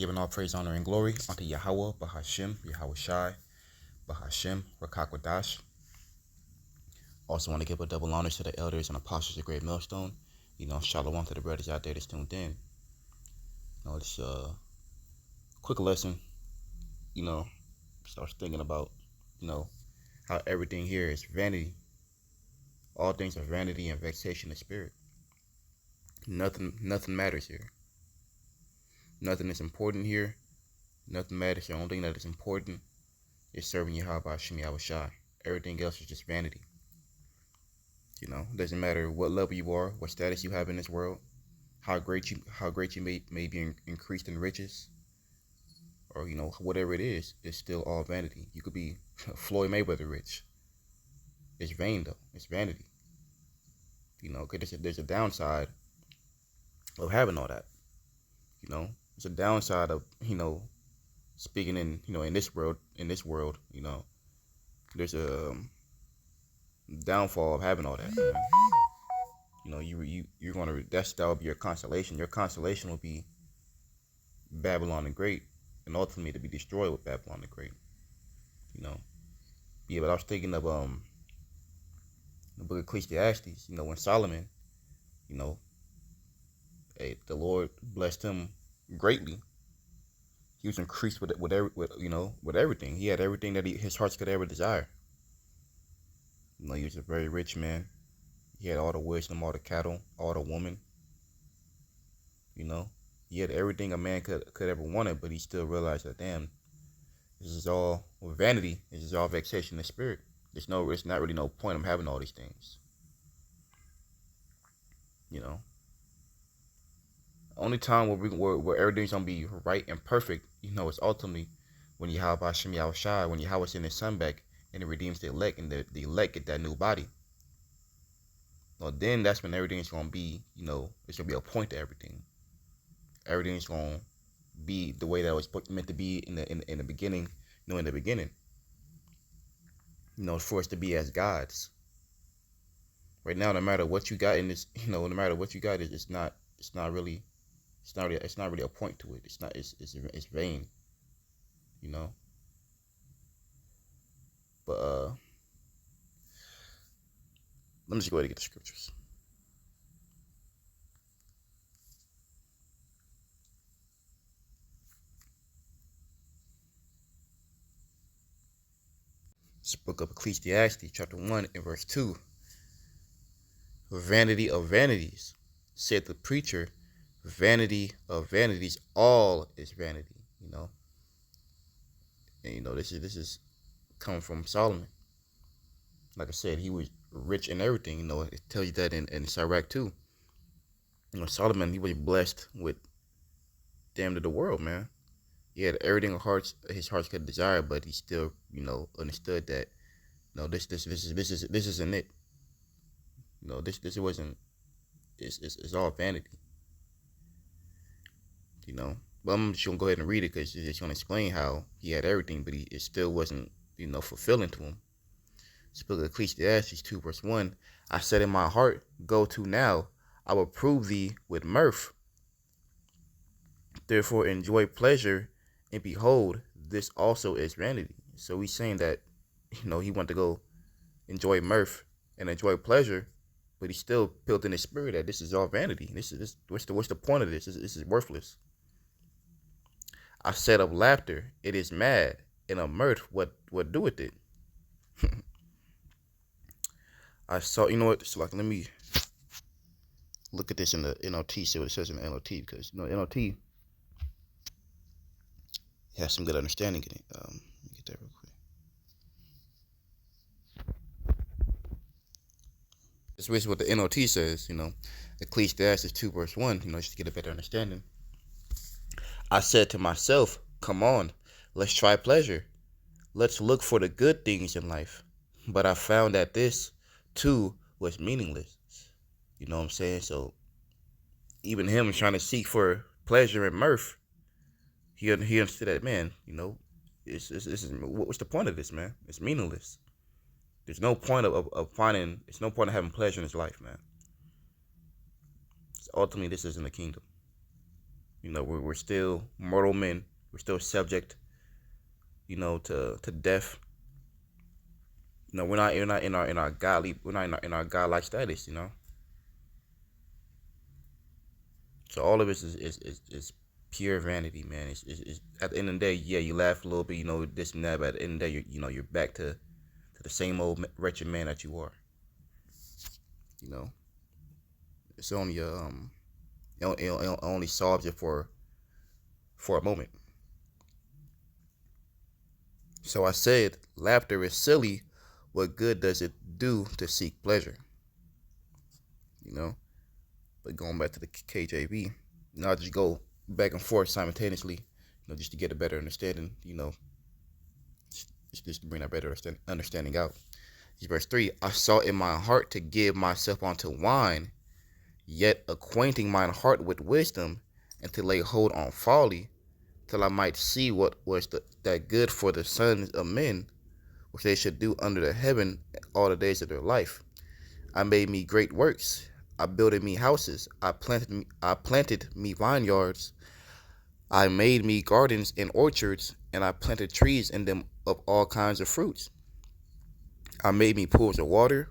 Giving all praise, honor, and glory unto Yahweh, Bahashim, Yahweh Shai, Bahashim, Rakakwadash. Also want to give a double honor to the elders and apostles of Great Millstone. Shalom to the brothers out there that's tuned in. It's a quick lesson. So I was thinking about, how everything here is vanity. All things are vanity and vexation of spirit. Nothing matters here. Nothing is important here. Nothing matters. The only thing that is important is serving Yahweh Shem Yahweh Shai. Everything else is just vanity. It doesn't matter what level you are, what status you have in this world, how great you may be increased in riches, or whatever it is, it's still all vanity. You could be Floyd Mayweather rich. It's vain though. It's vanity. Because there's a downside of having all that. It's a downside of speaking in this world. There's a downfall of having all that. You're gonna that'll be your consolation. Your consolation will be Babylon the Great, and ultimately to be destroyed with Babylon the Great. Yeah, but I was thinking of the book of Ecclesiastes. When Solomon, the Lord blessed him greatly. He was increased with everything. He had everything that his heart could ever desire. He was a very rich man. He had all the wisdom, all the cattle, all the women. He had everything a man could ever wanted, but he still realized that, damn, this is all vanity. This is all vexation of spirit. It's not really no point in having all these things. Only time where everything's gonna be right and perfect, is ultimately when Yahweh Shem Yahweh Shai, when Yahweh sends his son back and he redeems the elect, and the elect get that new body. Well, then that's when everything's gonna be, it's gonna be a point to everything. Everything's gonna be the way that it was meant to be in the beginning. In the beginning, for us to be as gods. Right now, no matter what you got in this, no matter what you got, it's not really a point to it. It's vain. But let me just go ahead and get the scriptures. This book of Ecclesiastes, chapter 1 and verse 2. Vanity of vanities, said the preacher. Vanity of vanities, all is vanity. And this is coming from Solomon. Like I said, he was rich in everything. It tells you that in Sirach too. Solomon, he was blessed with damn to the world, man. He had everything his heart could desire, but he still, understood that this isn't it. This wasn't. It's all vanity. But I'm just gonna go ahead and read it because it's gonna explain how he had everything, but it still wasn't, fulfilling to him. This book of Ecclesiastes 2 verse 1. I said in my heart, go to now, I will prove thee with mirth. Therefore enjoy pleasure, and behold, this also is vanity. So he's saying that, he wanted to go enjoy mirth and enjoy pleasure, but he still built in his spirit that this is all vanity. What's the point of this? This is worthless. I said of laughter, it is mad, and of mirth, what doeth it? I saw, what? So let me look at this in the NLT, see what it says in the NLT, because NLT has some good understanding in it. Let me get that real quick. This is what the NLT says. Ecclesiastes 2 verse 1. Just to get a better understanding. I said to myself, come on, let's try pleasure. Let's look for the good things in life. But I found that this, too, was meaningless. You know what I'm saying? So, even him trying to seek for pleasure and mirth, he understood that, man, this is, what's the point of this, man? It's meaningless. There's no point there's no point of having pleasure in his life, man. Ultimately, this isn't the kingdom. We're still mortal men. We're still subject, to death. We're not in our godly, we're not in our godlike status. So all of this is pure vanity, man. It's at the end of the day, yeah, you laugh a little bit, this and that, but at the end of the day, you're back to the same old wretched man that you are. You know, it's only it only solves it for a moment. So I said, laughter is silly. What good does it do to seek pleasure? You know, but going back to the KJV, I'll just go back and forth simultaneously, just to get a better understanding. Just to bring that better understanding out. Verse 3, I sought in my heart to give myself unto wine, yet acquainting mine heart with wisdom, and to lay hold on folly, till I might see what was that good for the sons of men, which they should do under the heaven all the days of their life. I made me great works. I builded me houses. I planted me vineyards. I made me gardens and orchards, and I planted trees in them of all kinds of fruits. I made me pools of water,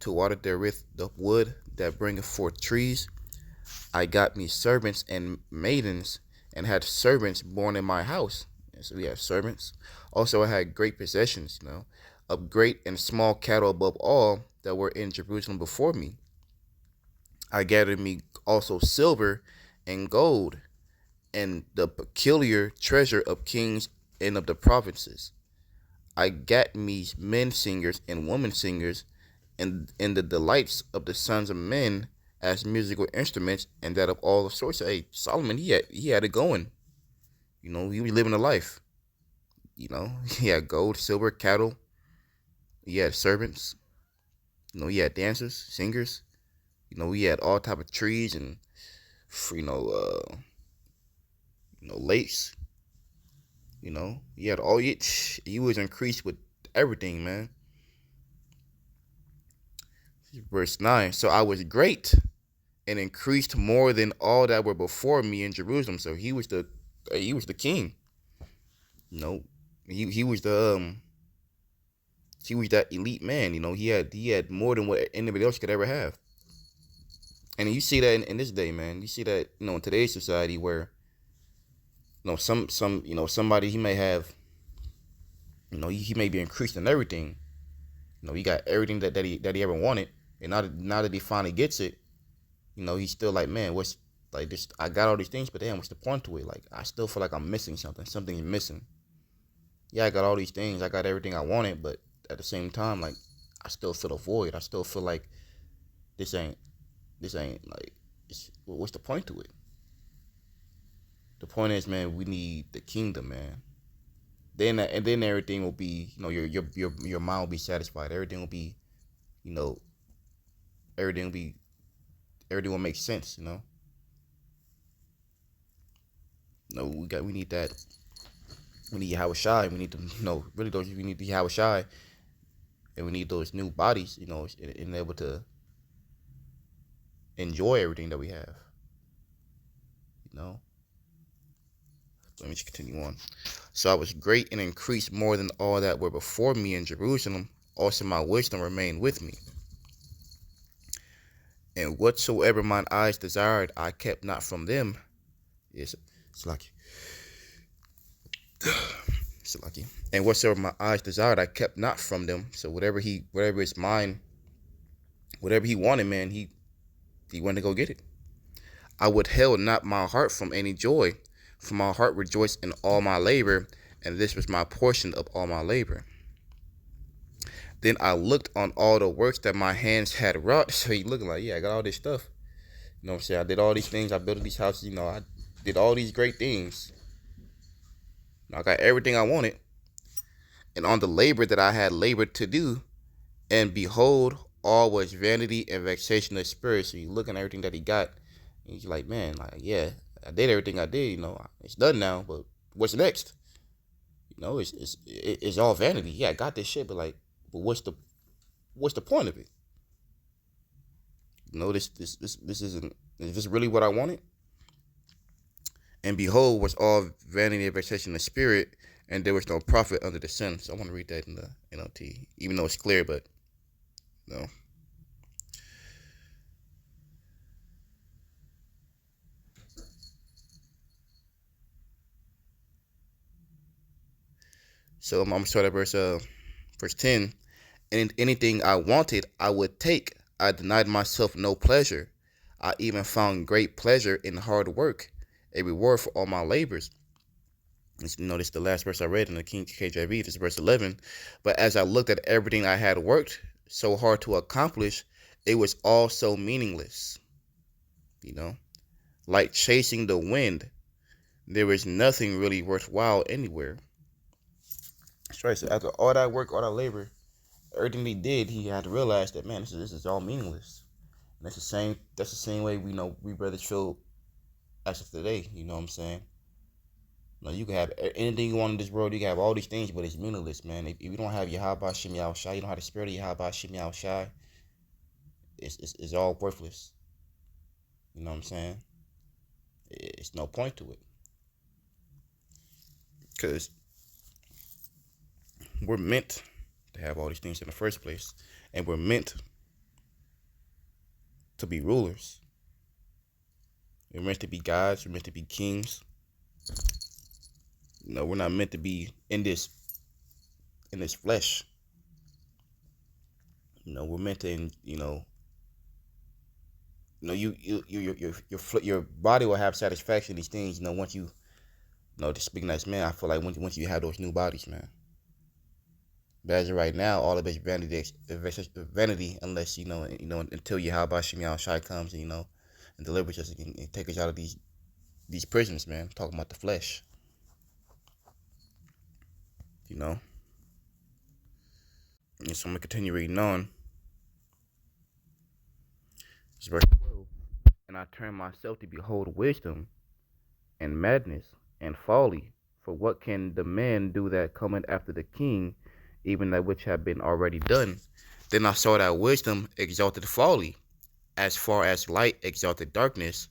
to water therewith the wood that bringeth forth trees. I got me servants and maidens, and had servants born in my house. And so we have servants. Also, I had great possessions, of great and small cattle above all that were in Jerusalem before me. I gathered me also silver and gold, and the peculiar treasure of kings and of the provinces. I got me men singers and women singers, and the delights of the sons of men as musical instruments, and that of all sorts. Hey, Solomon, he had it going. He was living a life. He had gold, silver, cattle. He had servants. He had dancers, singers. He had all type of trees and lakes. He had all it. He was increased with everything, man. Verse 9. So I was great and increased more than all that were before me in Jerusalem. So he was the king. He was that elite man. He had more than what anybody else could ever have. And you see that in this day, man. You see that in today's society where somebody, he may have, he may be increased in everything. He got everything that he ever wanted, and now that he finally gets it, he's still like, man, what's like this? I got all these things, but damn, what's the point to it? Like, I still feel like I'm missing something. Something is missing. Yeah, I got all these things. I got everything I wanted, but at the same time, like, I still feel a void. I still feel like this ain't like, what's the point to it? The point is, man, we need the kingdom, man. Then everything will be, your mind will be satisfied. Everything will be, you know, everything will be, everything will make sense. No, we need that. We need Yahweh Shai. We need to, really those. We need the Yahweh Shai, and we need those new bodies, and able to enjoy everything that we have. Let me just continue on. So I was great and increased more than all that were before me in Jerusalem. Also my wisdom remained with me. And whatsoever mine eyes desired, I kept not from them. Yes, it's lucky. It's lucky. And whatsoever my eyes desired, I kept not from them. So whatever is mine, whatever he wanted, man, he went to go get it. I withheld not my heart from any joy, for my heart rejoiced in all my labor, and this was my portion of all my labor. Then I looked on all the works that my hands had wrought. So he looking like, yeah, I got all this stuff. What I'm saying? I did all these things. I built these houses. I did all these great things. I got everything I wanted. And on the labor that I had labored to do, and behold, all was vanity and vexation of spirit. So you look at everything that he got, and he's like, man, like, yeah, I did everything I did. It's done now. But what's next? It's all vanity. Yeah, I got this shit, but what's the point of it? This isn't. Is this really what I wanted? And behold, was all vanity and vexation of spirit, and there was no profit under the sun. So I want to read that in the NLT, even though it's clear, but no. So I'm gonna start at verse 10. And anything I wanted, I would take. I denied myself no pleasure. I even found great pleasure in hard work, a reward for all my labors. Notice the last verse I read in the King KJV, this is verse 11. But as I looked at everything I had worked so hard to accomplish, it was all so meaningless. You know, like chasing the wind. There is nothing really worthwhile anywhere. That's right. So after all that work, all that labor, everything he did, he had to realize that, man, this is all meaningless. And that's the same way we brothers feel as of today. You know what I'm saying? You can have anything you want in this world. You can have all these things, but it's meaningless, man. If you don't have Yahweh Shem Yahweh Shai, you don't have the spirit of Yahweh Shem Yahweh Shai, it's all worthless. You know what I'm saying? It's no point to it. Because we're meant to have all these things in the first place. And we're meant to be rulers. We're meant to be gods. We're meant to be kings. We're not meant to be in this flesh. We're meant to, your body will have satisfaction in these things. Once to speaking as man, I feel like once you have those new bodies, man. But as of right now, all of it's vanity, unless until Yahweh Shem Yahweh Shai comes and delivers us and take us out of these prisons, man. Talking about the flesh, And so I'm gonna continue reading on. It's verse 12. And I turned myself to behold wisdom and madness and folly. For what can the man do that cometh after the king, even that which had been already done? Then I saw that wisdom exalted folly, as far as light exalted darkness.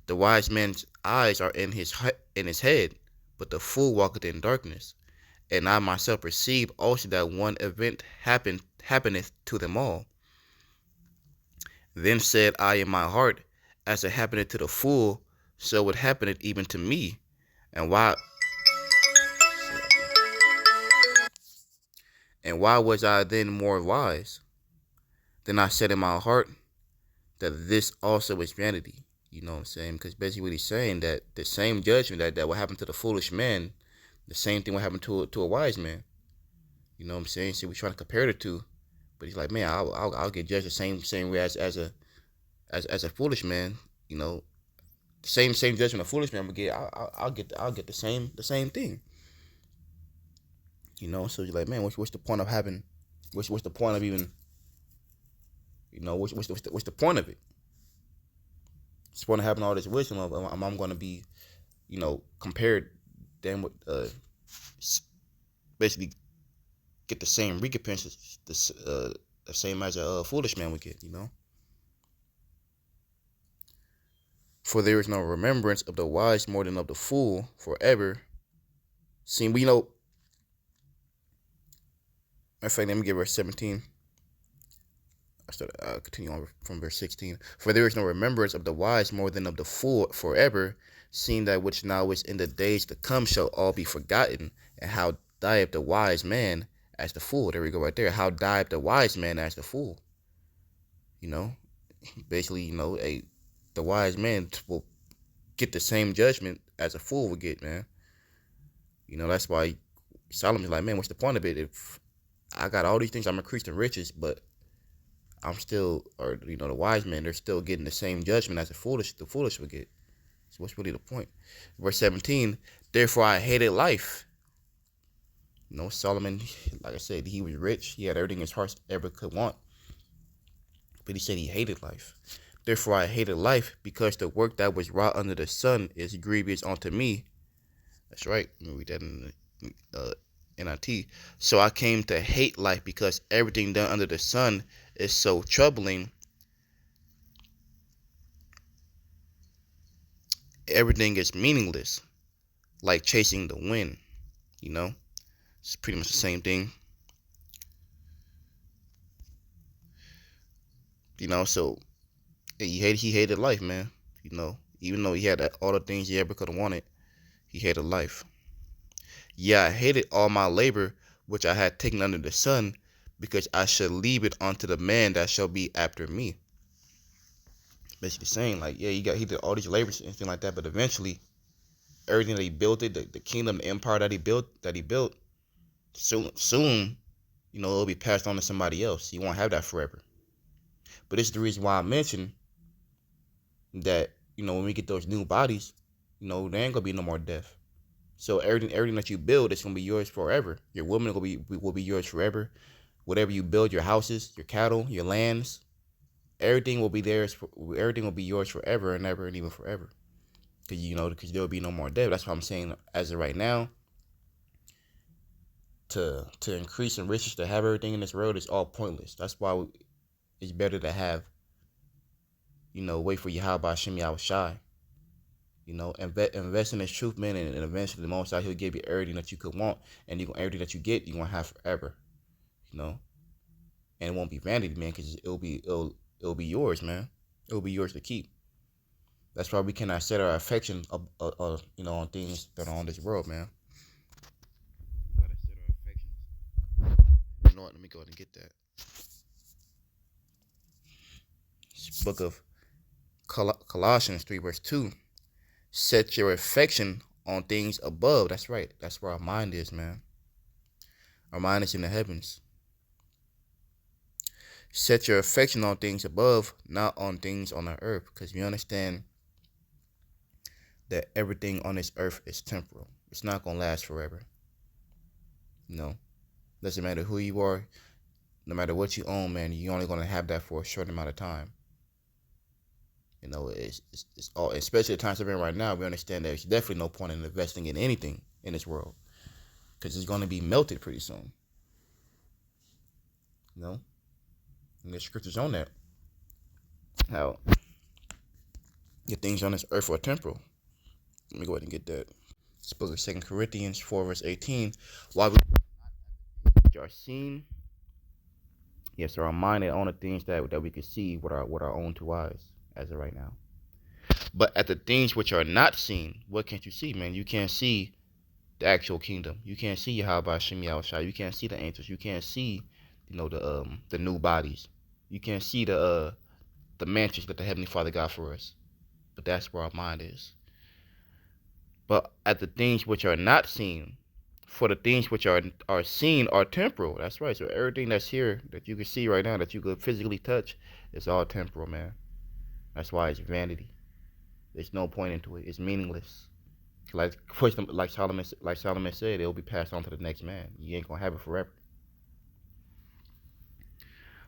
The wise man's eyes are in his head, but the fool walketh in darkness. And I myself perceive also that one event happeneth to them all. Then said I in my heart, as it happeneth to the fool, so it happeneth even to me. And why was I then more wise? Then I said in my heart that this also is vanity. You know what I'm saying? Because basically what he's saying, that the same judgment that will happen to the foolish man, the same thing will happen to a wise man. You know what I'm saying? So we're trying to compare the two, but he's like, man, I'll get judged the same way as a foolish man. Same judgment a foolish man would get. I'll get the same thing. So you're like, man, what's the point of having? What's the point of even? What's the point of it? It's the point of having all this wisdom. I'm going to be, compared then with basically get the same recompense, the same as a foolish man would get. For there is no remembrance of the wise more than of the fool forever. See, we know. In fact, let me get verse 17. I'll continue on from verse 16. For there is no remembrance of the wise more than of the fool forever, seeing that which now is in the days to come shall all be forgotten. And how dieth the wise man as the fool? There we go right there. How dieth the wise man as the fool? Basically, the wise man will get the same judgment as a fool would get, man. That's why Solomon's like, man, what's the point of it? If I got all these things, I'm increased in riches, but I'm still, or the wise men, they're still getting the same judgment as the foolish would get. So what's really the point? Verse 17, therefore I hated life. Solomon, like I said, he was rich. He had everything his heart ever could want. But he said he hated life. Therefore I hated life, because the work that was wrought under the sun is grievous unto me. That's right. Let me read that in the NIT. So I came to hate life, because everything done under the sun is so troubling. everything is meaningless, like chasing the wind. You know, it's pretty much the same thing. So he hated life, man. Even though he had all the things he ever could have wanted, he hated life. Yeah, I hated all my labor which I had taken under the sun, because I should leave it unto the man that shall be after me. Basically saying, like, yeah, he did all these labors and anything like that, but eventually everything that he built, the kingdom, the empire that he built, soon, it'll be passed on to somebody else. He won't have that forever. But this is the reason why I mentioned that, when we get those new bodies, there ain't gonna be no more death. So everything that you build is gonna be yours forever. Your woman will be yours forever. Whatever you build, your houses, your cattle, your lands, everything will be theirs. Everything will be yours forever and ever and even forever. Because there will be no more death. That's what I'm saying. As of right now, to increase in riches, to have everything in this world is all pointless. That's why it's better to have, wait for Yahweh Shem Yahushai. Invest in this truth, man, and eventually the Most High, He'll give you everything that you could want, and everything that you get, you're gonna have forever. And it won't be vanity, man, because it'll be yours, man. It'll be yours to keep. That's why we cannot set our affection on things that are on this world, man. We gotta set our affections. You know what? Let me go ahead and get that. It's book of Colossians 3 verse 2. Set your affection on things above. That's right. That's where our mind is, man. Our mind is in the heavens. Set your affection on things above, not on things on the earth, because we understand that everything on this earth is temporal. It's not going to last forever. Doesn't matter who you are, no matter what you own, man, you're only going to have that for a short amount of time. It's all, especially the times we're in right now, we understand that there's definitely no point in investing in anything in this world, because it's going to be melted pretty soon. And there's scriptures on that. How the things on this earth are temporal. Let me go ahead and get that. It's book of 2 Corinthians 4 verse 18. Why we are seen, yes, our mind on the things that we can see with our own two eyes as of right now. But at the things which are not seen, what can't you see, man? You can't see the actual kingdom. You can't see Yahweh Shem Yahushai. You can't see the angels. You can't see, the new bodies. You can't see the mansions that the Heavenly Father got for us. But that's where our mind is. But at the things which are not seen, for the things which are seen are temporal. That's right. So everything that's here that you can see right now, that you could physically touch, is all temporal, man. That's why it's vanity. There's no point into it. It's meaningless. Like Solomon said, it'll be passed on to the next man. You ain't gonna have it forever.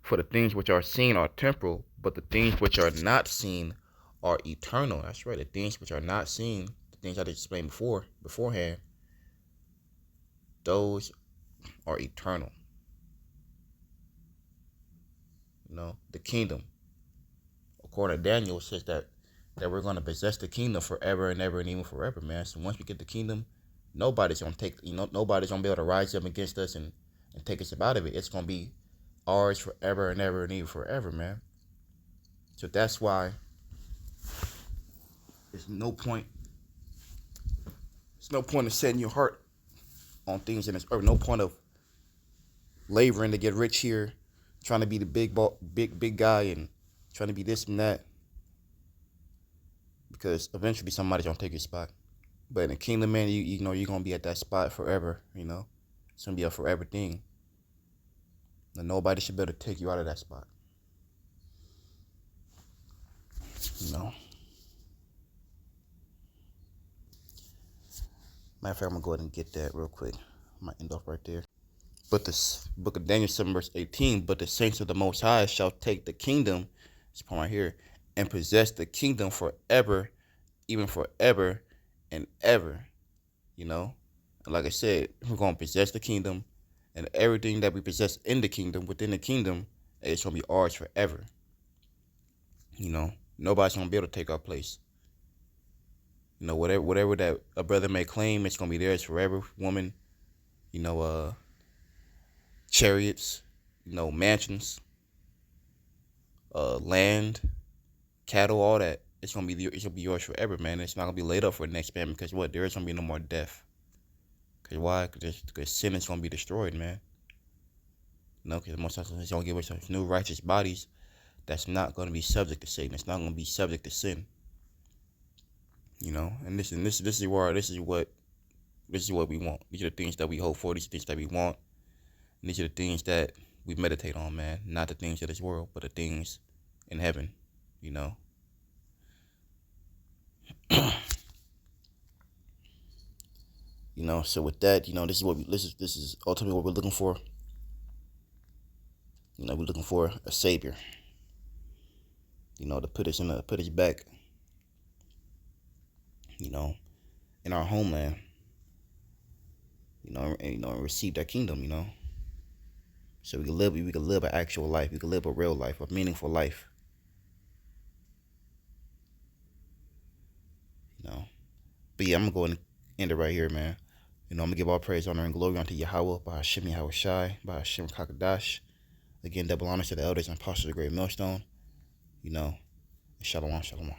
For the things which are seen are temporal, but the things which are not seen are eternal. That's right. The things which are not seen, the things I explained beforehand, those are eternal. The kingdom, according to Daniel, says that we're going to possess the kingdom forever and ever and even forever, man. So once we get the kingdom, nobody's going to nobody's going to be able to rise up against us and take us out of it. It's going to be ours forever and ever and even forever, man. So that's why there's no point in setting your heart on things in this earth. No point of laboring to get rich here, trying to be the big guy and trying to be this and that, because eventually somebody's gonna take your spot. But in the kingdom, man, you're gonna be at that spot forever. It's gonna be a forever thing. And nobody should be able to take you out of that spot. Matter of fact, I'm gonna go ahead and get that real quick. I might end off right there. But this book of Daniel 7 verse 18, but the saints of the Most High shall take the kingdom, this point right here, and possess the kingdom forever, even forever and ever. And like I said, we're going to possess the kingdom, and everything that we possess in the kingdom, within the kingdom, it's going to be ours forever. Nobody's going to be able to take our place. You know, whatever that a brother may claim, it's gonna be theirs forever. Woman, you know, chariots, you know, mansions, land, cattle, all that. It's gonna be yours forever, man. It's not gonna be laid up for the next man because what? There is gonna be no more death. Cause why? Cause sin is gonna be destroyed, man. You know, cause the Most High is gonna give us new righteous bodies that's not gonna be subject to Satan. It's not gonna be subject to sin. You know, and this is what we want. These are the things that we hope for. These are the things that we want. And these are the things that we meditate on, man. Not the things of this world, but the things in heaven. You know. You know. So with that, you know, this is ultimately what we're looking for. You know, we're looking for a savior. You know, to put us back. You know, in our homeland. And receive that kingdom. You know. So we can live an actual life. We can live a real life, a meaningful life. You know. But yeah, I'm gonna go and end it right here, man. You know, I'm gonna give all praise, honor, and glory unto Yahweh, Bahashim Yahweh Shai, Bahashim Kakadash. Again, double honors to the elders and apostles of the great millstone. You know, shalom, shalom.